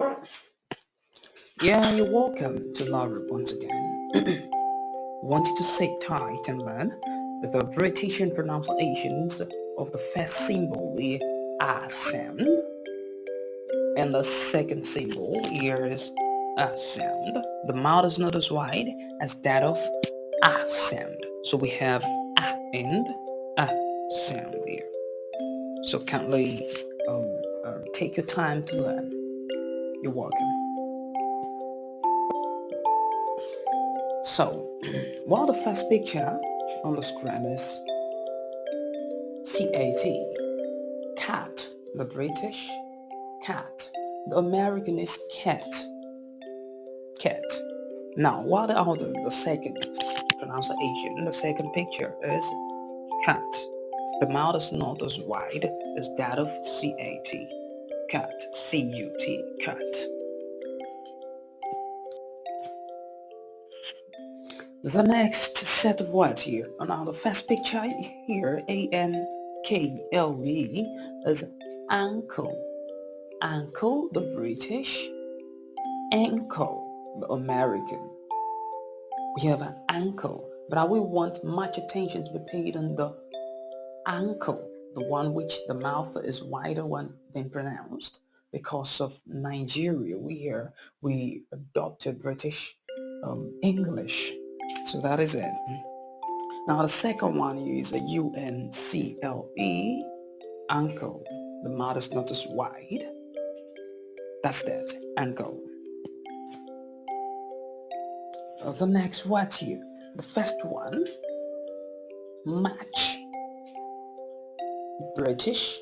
Yeah, you're welcome to Laura once again. Wanted to sit tight and learn the British pronunciations of the first symbol, the A sound, and the second symbol here is A sound. The mouth is not as wide as that of A sound. So we have A and A sound there. So kindly take your time to learn. You're welcome. So, while the first picture on the screen is cat, the British cat, the American is cat. Now, while the second pronunciation, the second picture is cat. The mouth is not as wide as that of cat, C-U-T, cat. The next set of words here, now the first picture here, A-N-K-L-E, is ankle. Ankle, the British, ankle, the American. We have an ankle, but I will want much attention to be paid on the ankle, the one which the mouth is wider than pronounced. Because of Nigeria, we adopted British English. So that is it. Now the second one is a U-N-C-L-E, ankle. The mouth is not as wide. That's that, ankle. The next word here, the first one, match. British,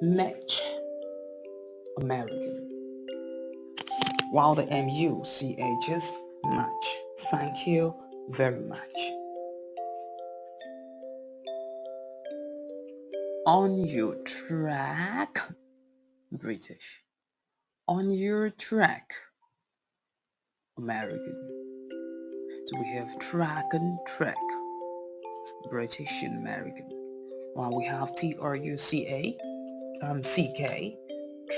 match, American. While the M-U-C-H is match. Thank you very much. On your track, British. On your track, American. So we have track and track, British and American. While we have T-R-U-C-A,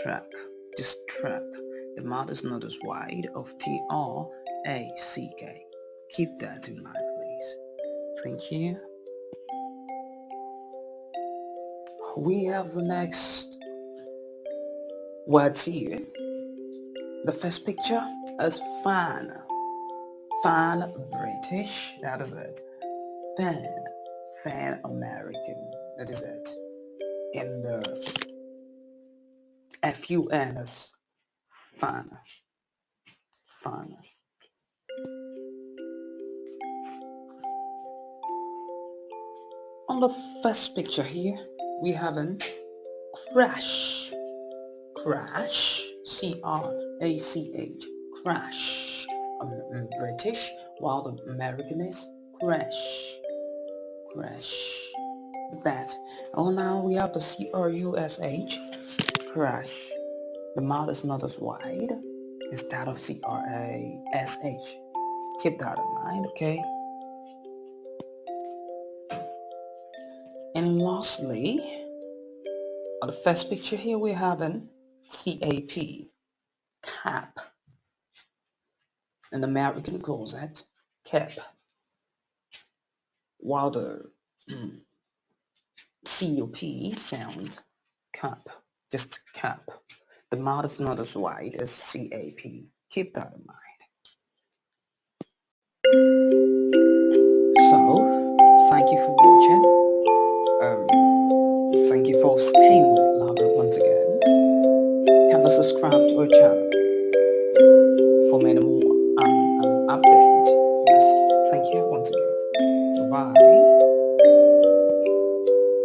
track, just track. The mouth is not as wide of T-R-A-C-K. Keep that in mind, please. Thank you. We have the next words here. The first picture is fan. Fan, British, that is it. Fan, American, that is it. And the F-U-N is fan. On the first picture here, we have an crash, C-R-A-C-H, crash, British, while the American is crash. That. Oh, now we have the C-R-U-S-H, crash. The mouth is not as wide as that of C-R-A-S-H. Keep that in mind, okay? And lastly, on the first picture here, we have an C-A-P, cap. And the American calls that cap. While the C-U-P sound, cap, just cap. The mouth is not as wide as C-A-P. Keep that in mind. So, thank you for watching. Thank you for staying with Labra once again. Kindly subscribe to our channel for many more updates. Yes, thank you once again. Bye.